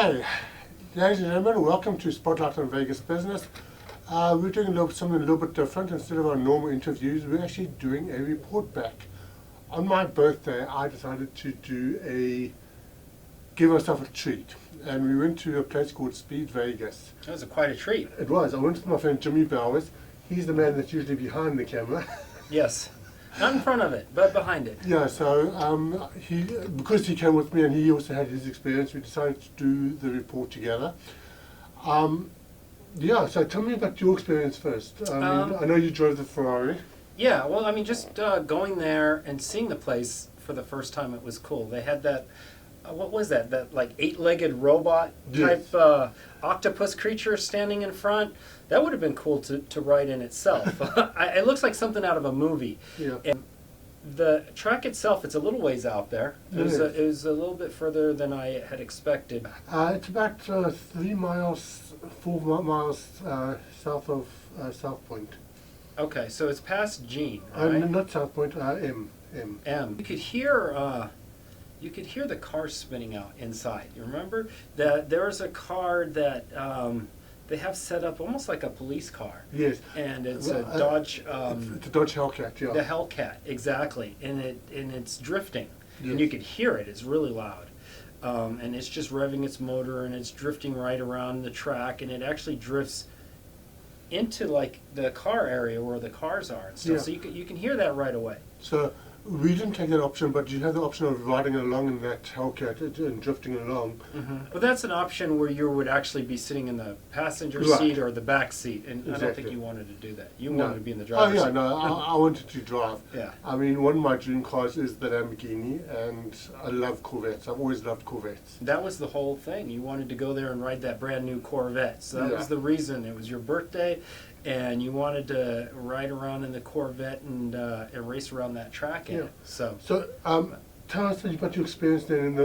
Okay, ladies and gentlemen, welcome to Spotlight on Vegas Business. We're doing something a little bit different. Instead of our normal interviews, we're actually doing a report back. On my birthday, I decided to give myself a treat, and we went to a place called Speed Vegas. That was quite a treat. It was. I went with my friend Jimmy Bowers. He's the man that's usually behind the camera. Yes. Not in front of it, but behind it. Yeah, so because he came with me and he also had his experience, we decided to do the report together. Yeah, so tell me about your experience first. I know you drove the Ferrari. Yeah, well, I mean, just going there and seeing the place for the first time, it was cool. They had that, what was that? That like 8-legged robot type octopus creature standing in front. That would have been cool to ride in itself. It looks like something out of a movie. Yeah. And the track itself, it's a little ways out there. It was a little bit further than I had expected. It's about 4 miles south of South Point. Okay, so it's past Gene, right? Not South Point, M. You could hear the car spinning out inside. You remember that there was a car that they have set up almost like a police car. Yes. And it's a Dodge. It's a Dodge Hellcat, yeah. The Hellcat, exactly, and it's drifting, Yes. and you could hear it. It's really loud, and it's just revving its motor, and it's drifting right around the track, and it actually drifts into like the car area where the cars are and stuff. Yeah. So you can hear that right away. So we didn't take that option, but you have the option of riding along in that Hellcat and drifting along. Mm-hmm. Well, that's an option where you would actually be sitting in the passenger Right. seat or the back seat, and Exactly. I don't think you wanted to do that. You No. wanted to be in the driver's Oh yeah, seat. no, I wanted to drive. Yeah. I mean, one of my dream cars is the Lamborghini, and I love Corvettes. I've always loved Corvettes. That was the whole thing. You wanted to go there and ride that brand new Corvette. So that was the reason. It was your birthday, and you wanted to ride around in the Corvette and race around that track in it. So tell us about your experience then in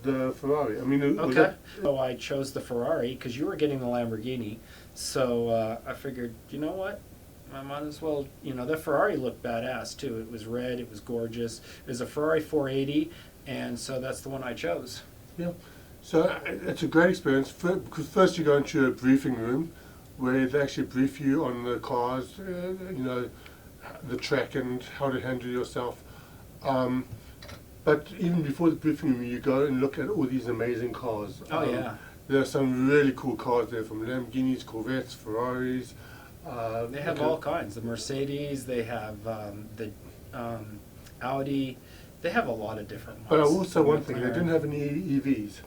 the Ferrari. I mean, was okay. So I chose the Ferrari because you were getting the Lamborghini. So I figured, you know what? I might as well, the Ferrari looked badass too. It was red, it was gorgeous. It was a Ferrari 480, and so that's the one I chose. Yeah. So it's a great experience because first you go into a briefing room where they actually brief you on the cars, the track and how to handle yourself. But even before the briefing room, you go and look at all these amazing cars. Oh, yeah. There are some really cool cars there, from Lamborghinis, Corvettes, Ferraris. They have all kinds. The Mercedes, they have the Audi. They have a lot of different ones. But also one McLaren. thing, they didn't have any EVs.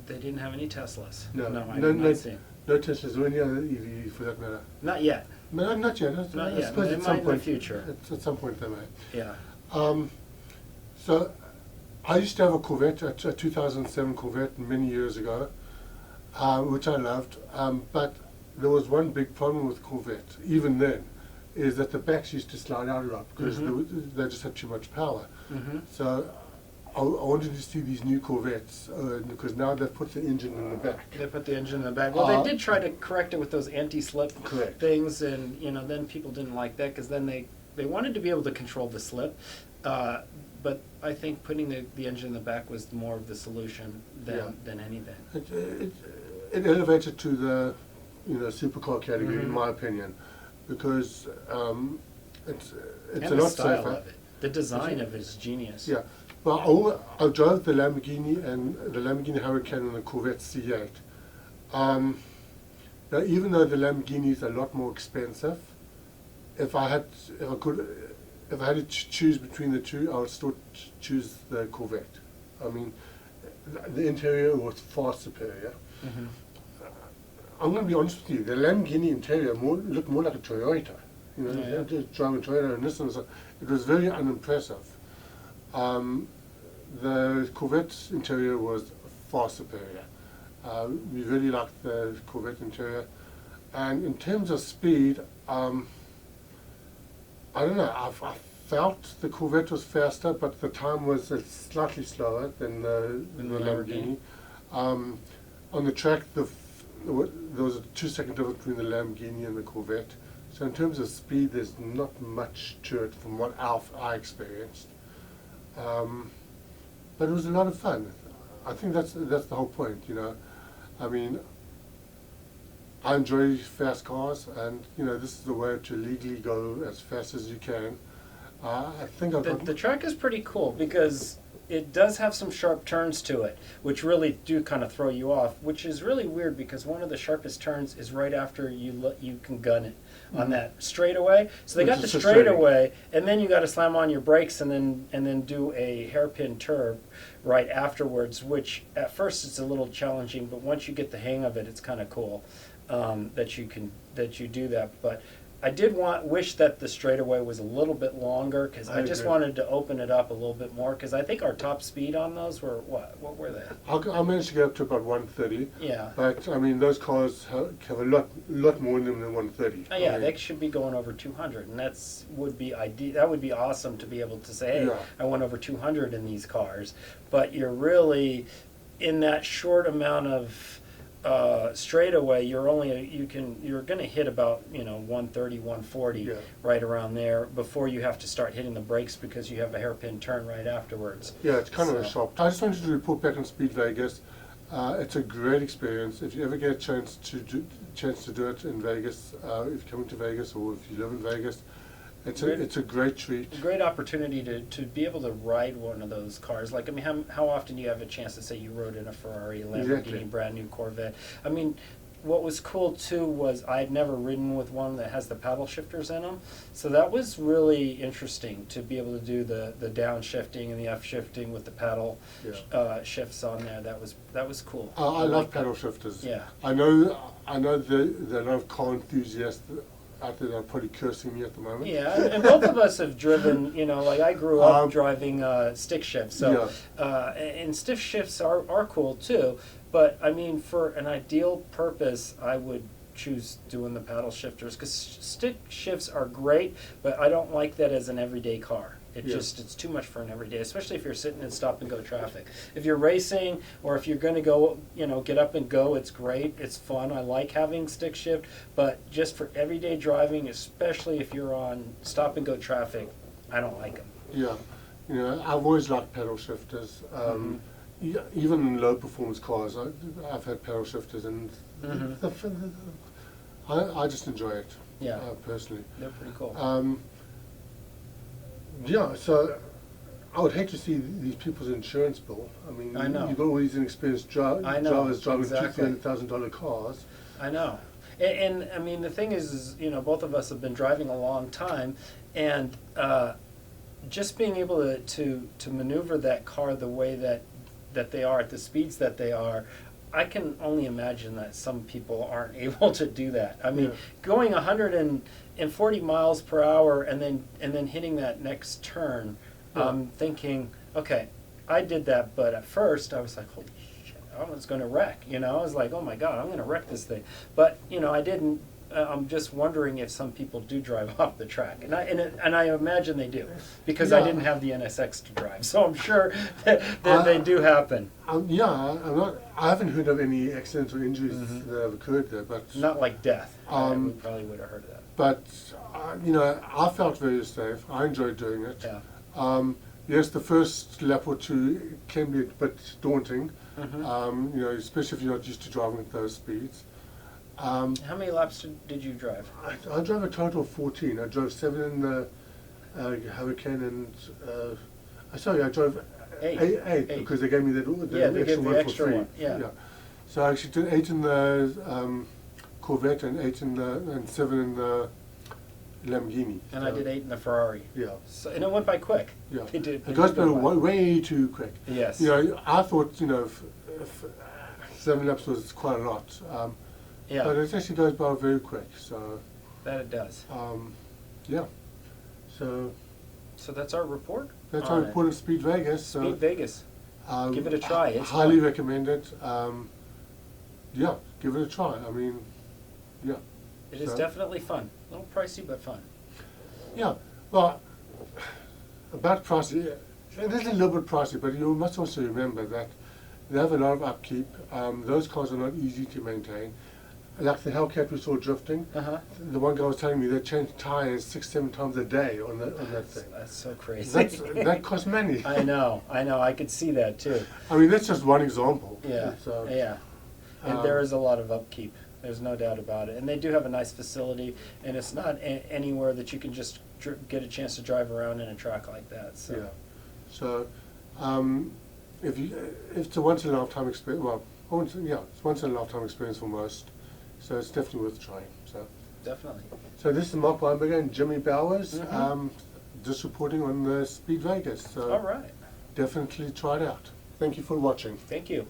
They didn't have any Teslas. No, I did not see. No Teslas or any other EV for that matter. Not yet. No, not yet. Not I yet. suppose They at some might in point, the future. At some point they may. Yeah. So I used to have a Corvette, a 2007 Corvette many years ago, which I loved. But there was one big problem with Corvette, even then, is that the backs used to slide out a lot because they just had too much power. Mm-hmm. So I wanted to see these new Corvettes because now they've put the engine in the back. They put the engine in the back. Well, they did try to correct it with those anti-slip Correct. things, and then people didn't like that because then they wanted to be able to control the slip. But I think putting the engine in the back was more of the solution than anything. It elevated to the supercar category in my opinion, because it's And a the lot style safer. of it. The design of it is genius. Yeah, well, I drove the Lamborghini and the Lamborghini Huracan and the Corvette C8. Now, even though the Lamborghini is a lot more expensive, if I had to choose between the two, I would still choose the Corvette. I mean, the interior was far superior. Mm-hmm. I'm going to be honest with you. The Lamborghini interior looked more like a Toyota. Just driving Toyota and Nissan. So it was very unimpressive. The Corvette's interior was far superior. We really liked the Corvette interior. And in terms of speed, I don't know. I felt the Corvette was faster, but the time was slightly slower than the Lamborghini. On the track, there was a 2-second difference between the Lamborghini and the Corvette. So in terms of speed, there's not much to it from what I experienced. But it was a lot of fun. I think that's the whole point, you know. I mean, I enjoy fast cars, and you know, this is the way to legally go as fast as you can. I think I've got The track is pretty cool because it does have some sharp turns to it, which really do kind of throw you off, which is really weird because one of the sharpest turns is right after you can gun it on that straightaway. So they Which got the is frustrating. straightaway, and then you got to slam on your brakes and then do a hairpin turn right afterwards, which at first it's a little challenging, but once you get the hang of it, it's kind of cool that you do that. But I did wish that the straightaway was a little bit longer because I just agree. wanted to open it up a little bit more because I think our top speed on those were what were they? I managed to get up to about 130, Yeah. but I mean those cars have a lot more in them than 130. Oh, yeah, I mean, they should be going over 200, and would be ideal. That would be awesome to be able to say, hey, Yeah. I went over 200 in these cars. But you're really in that short amount of straightaway. You're going to hit about 130, 140 Yeah. right around there before you have to start hitting the brakes because you have a hairpin turn right afterwards. Yeah, it's kind of a So- shop. I just wanted to report back on Speed Vegas. It's a great experience. If you ever get a chance to do it in Vegas, if you're coming to Vegas or if you live in Vegas, it's a great treat. A great opportunity to be able to ride one of those cars. Like, I mean, how often do you have a chance to say you rode in a Ferrari, a Lamborghini, Exactly. brand new Corvette? I mean, what was cool too was I had never ridden with one that has the paddle shifters in them, so that was really interesting to be able to do the downshifting and the upshifting with the paddle shifts on there. That was cool. I love like that. paddle shifters. Yeah. I know there are a lot of car enthusiasts out there that are probably cursing me at the moment. Yeah, and both of us have driven, like I grew up driving stick shifts, so and stick shifts are cool too, but I mean for an ideal purpose I would choose doing the paddle shifters because stick shifts are great, but I don't like that as an everyday car. It's too much for an everyday, especially if you're sitting in stop and go traffic. If you're racing or if you're going to go, get up and go, it's great. It's fun. I like having stick shift, but just for everyday driving, especially if you're on stop and go traffic, I don't like them. Yeah, I've always liked paddle shifters. Even in low performance cars, I've had paddle shifters, and I just enjoy it. Yeah. Personally. They're pretty cool. Yeah, so I would hate to see these people's insurance bill. I mean, I know. you've got all these inexperienced I know, drivers driving exactly. $200,000 cars. I know. And I mean, the thing is, both of us have been driving a long time, and just being able to maneuver that car the way that they are at the speeds that they are, I can only imagine that some people aren't able to do that. I mean, going 140 miles per hour and then hitting that next turn, thinking, okay, I did that, but at first I was like, holy shit, I was going to wreck. I was like, oh my god, I'm going to wreck this thing. But I didn't. I'm just wondering if some people do drive off the track, and I imagine they do, because I Yeah. didn't have the NSX to drive, so I'm sure that they do happen. I haven't heard of any accidents or injuries that have occurred there, but Not like death. Um, we probably would have heard of that. but I felt very safe. I enjoyed doing it. Yeah. Yes, the first lap or two can be a bit daunting. Especially if you're not used to driving at those speeds. How many laps did you drive? I drove a total of 14. I drove 7 in the Hurricane, and I drove eight because they gave me the They extra gave the one extra for free. one, yeah. So I actually did 8 in the Corvette and 7 in the Lamborghini. And I did 8 in the Ferrari. Yeah. So, and it went by quick. Yeah. They It goes did by go by. way too quick. Yes. I thought if 7 laps was quite a lot. Yeah. But it actually goes by very quick. So That it does. yeah. So So that's our report. that's on our report of Speed Vegas. So, Speed Vegas. Give it a try. It's highly fun. recommend it. Yeah, give it a try. I mean, yeah. It is So- definitely fun. A little pricey, but fun. Yeah. Well, about pricey, it is a little bit pricey, but you must also remember that they have a lot of upkeep. Those cars are not easy to maintain. Like the Hellcat we saw drifting. Uh-huh. The one guy was telling me they change tires 6-7 times a day on that thing. That's so crazy. That costs money. I know. I could see that too. I mean, that's just one example. Yeah, So, yeah. And there is a lot of upkeep. There's no doubt about it. And they do have a nice facility, and it's not anywhere that you can just get a chance to drive around in a track like that. So. Yeah. So, if it's a once in a lifetime experience, well, it's once in a lifetime experience for most. So it's definitely worth trying. So. Definitely. So this is Mark Weinberger and Jimmy Bowers, Mhm. just reporting on the Speed Vegas. So All right. definitely try it out. Thank you for watching. Thank you.